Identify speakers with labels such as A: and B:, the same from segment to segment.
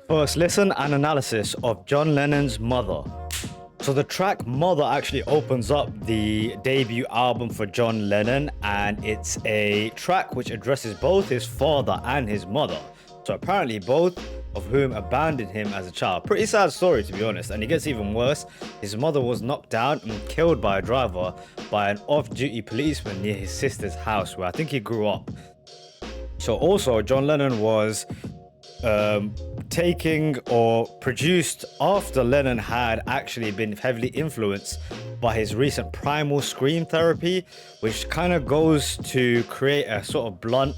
A: First, listen and analysis of John Lennon's Mother. So the track Mother actually opens up the debut album for John Lennon, and it's a track which addresses both his father and his mother. So apparently both of whom abandoned him as a child. Pretty sad story, to be honest, and it gets even worse. His mother was knocked down and killed by a driver by an off-duty policeman near his sister's house, where I think he grew up. So also John Lennon was taking or produced after Lennon had actually been heavily influenced by his recent primal scream therapy, which kind of goes to create a sort of blunt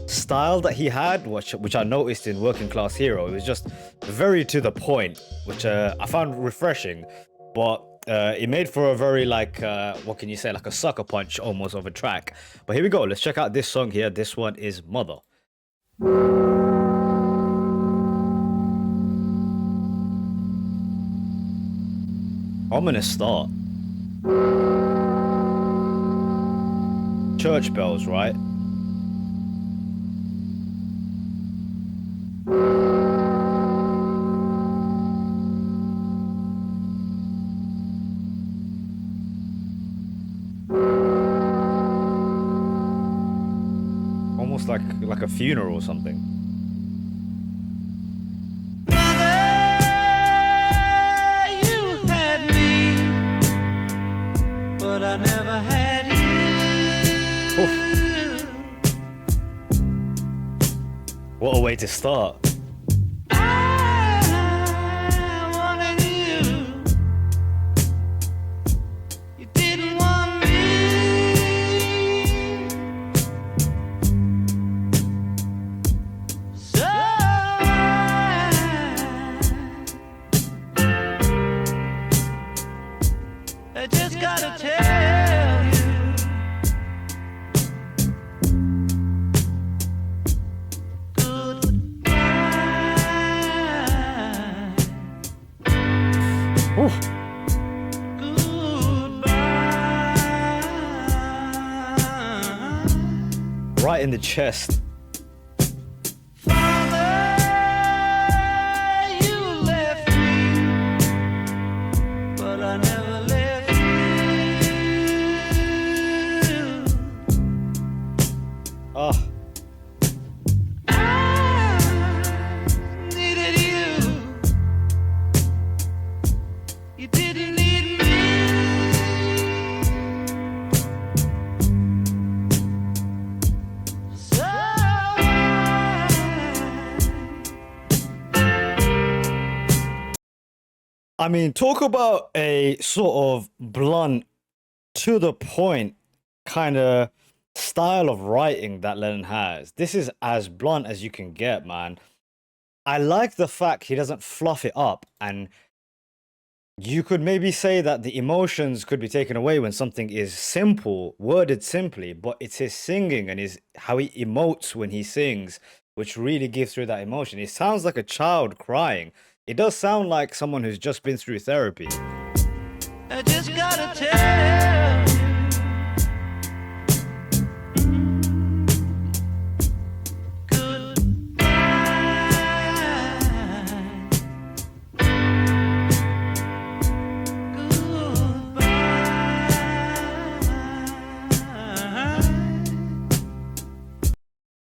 A: style that he had, which I noticed in Working Class Hero. It was just very to the point, which I found refreshing, but it made for a very what can you say, like a sucker punch almost of a track. But here we go, let's check out this song here. This one is Mother. Ominous start. Church bells, right? Almost like a funeral or something.
B: But I never had you.
A: Oof. What a way to start.
B: I wanted you. You didn't want me. So I just gotta tell you, goodbye.
A: Oof.
B: Goodbye.
A: Right in the chest.
B: Father, you left me, but I never left you.
A: Ah.
B: I needed you. You didn't need me. So
A: I mean, talk about a sort of blunt, to the point kind of style of writing that Lennon has. This is as blunt as you can get, man. I like the fact he doesn't fluff it up, and you could maybe say that the emotions could be taken away when something is simple, worded simply, but it's his singing and his how he emotes when he sings, which really gives through that emotion. It sounds like a child crying. It does sound like someone who's just been through therapy.
B: I just gotta tell you,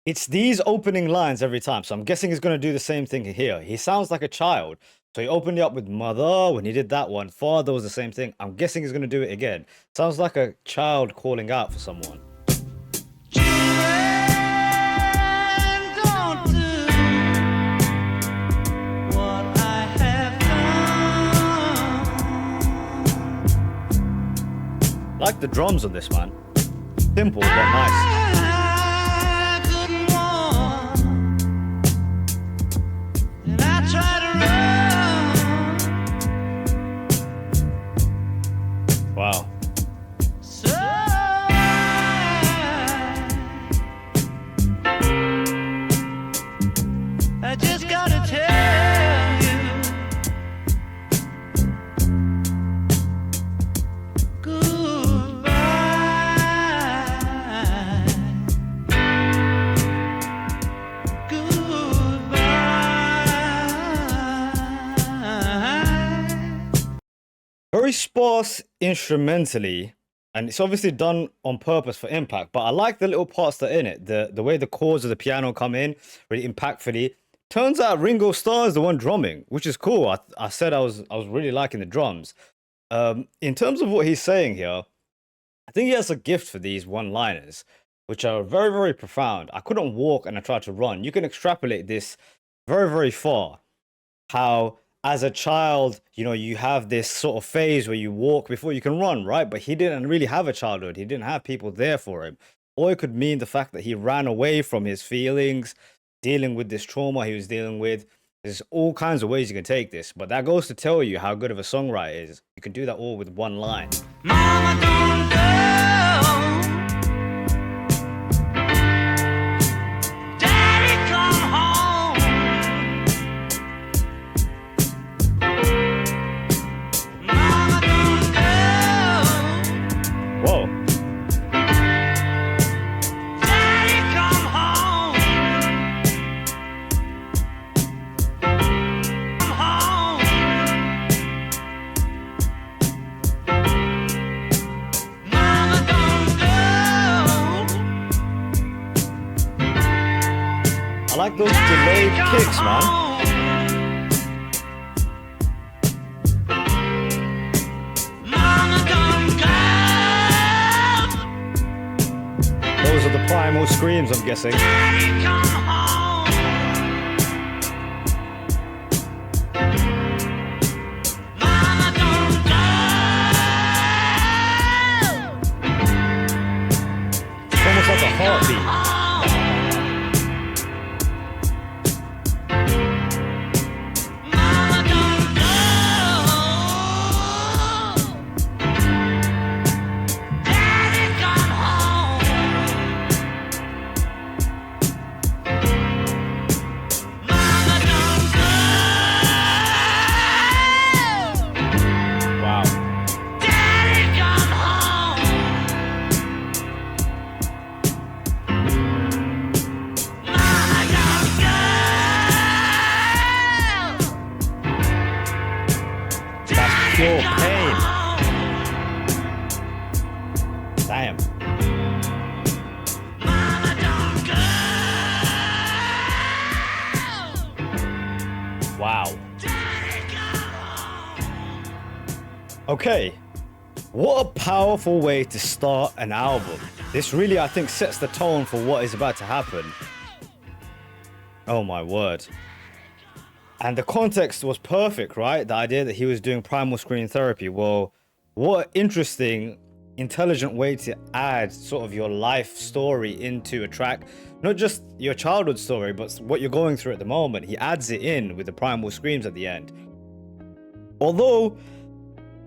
A: It's these opening lines every time, so I'm guessing he's going to do the same thing here. He sounds like a child. So he opened it up with mother when he did that one. Father was the same thing. I'm guessing he's going to do it again. Sounds like a child calling out for someone.
B: children, don't do what I have done.
A: Like the drums on this, man. Simple, but nice.
B: I couldn't walk, and I tried to run.
A: Wow.
B: So I just gotta tell you, goodbye.
A: very sparse instrumentally, and it's obviously done on purpose for impact. But I like the little parts that are in it. The way the chords of the piano come in really impactfully. Turns out Ringo Starr is the one drumming, which is cool. I said I was really liking the drums. In terms of what he's saying here, I think he has a gift for these one-liners, which are very, very profound. I couldn't walk and I tried to run. You can extrapolate this very, very far. How, as a child, you know, you have this sort of phase where you walk before you can run, right? But he didn't really have a childhood. He didn't have people there for him. Or it could mean the fact that he ran away from his feelings, dealing with this trauma he was dealing with. There's all kinds of ways you can take this, but that goes to tell you how good of a songwriter is. You can do that all with one line.
B: Mama, don't go. Daddy, come home. Mama, don't go.
A: Whoa.
B: Daddy, come home. Come home. Mama, don't go.
A: I like those delayed kicks, man.
B: Mama, don't go.
A: Those are the primal screams, I'm guessing.
B: Daddy, come home. Mama, don't go.
A: It's almost like a heartbeat.
B: Mama, don't go. Daddy, come home. Mama, don't go.
A: Wow.
B: Daddy, come home. Mama, don't go.
A: That's pure
B: Come
A: pain.
B: home.
A: Damn.
B: Mama, don't go.
A: Wow.
B: Daddy, come home.
A: Okay. What a powerful way to start an album. This really, I think, sets the tone for what is about to happen. Oh my word. And the context was perfect, right? The idea that he was doing primal screen therapy. Well, what an interesting, intelligent way to add sort of your life story into a track. Not just your childhood story, but what you're going through at the moment. He adds it in with the primal screams at the end. Although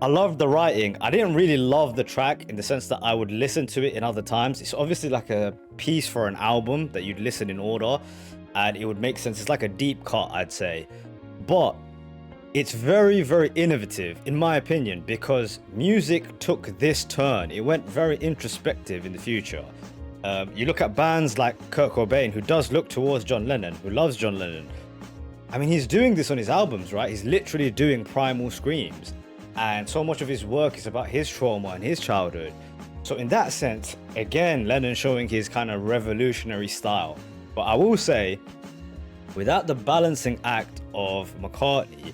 A: I loved the writing, I didn't really love the track in the sense that I would listen to it in other times. It's obviously like a piece for an album that you'd listen in order and it would make sense. It's like a deep cut, I'd say. But it's very, very innovative, in my opinion, because music took this turn. It went very introspective in the future. You look at bands like Kurt Cobain, who does look towards John Lennon, who loves John Lennon. I mean, he's doing this on his albums, right? He's literally doing primal screams. And so much of his work is about his trauma and his childhood. So in that sense, again, Lennon showing his kind of revolutionary style. But I will say, without the balancing act of McCartney,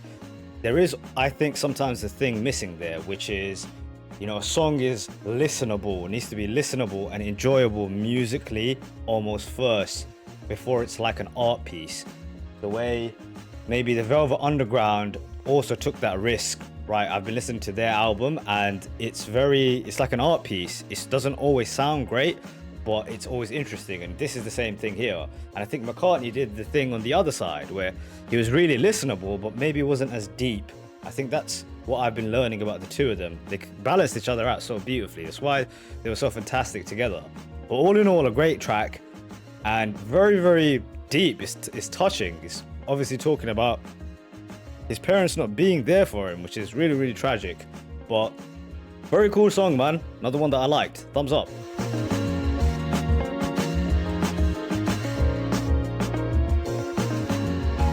A: there is, I think, sometimes the thing missing there, which is, you know, a song is listenable. It needs to be listenable and enjoyable musically almost first, before it's like an art piece. The way maybe the Velvet Underground also took that risk, right? I've been listening to their album and it's like an art piece. It doesn't always sound great, but it's always interesting. And this is the same thing here. And I think McCartney did the thing on the other side where he was really listenable, but maybe wasn't as deep. I think that's what I've been learning about the two of them. They balanced each other out so beautifully. That's why they were so fantastic together. But all in all, a great track and very, very deep. It's touching. It's obviously talking about his parents not being there for him, which is really, really tragic. But very cool song, man. Another one that I liked. Thumbs up.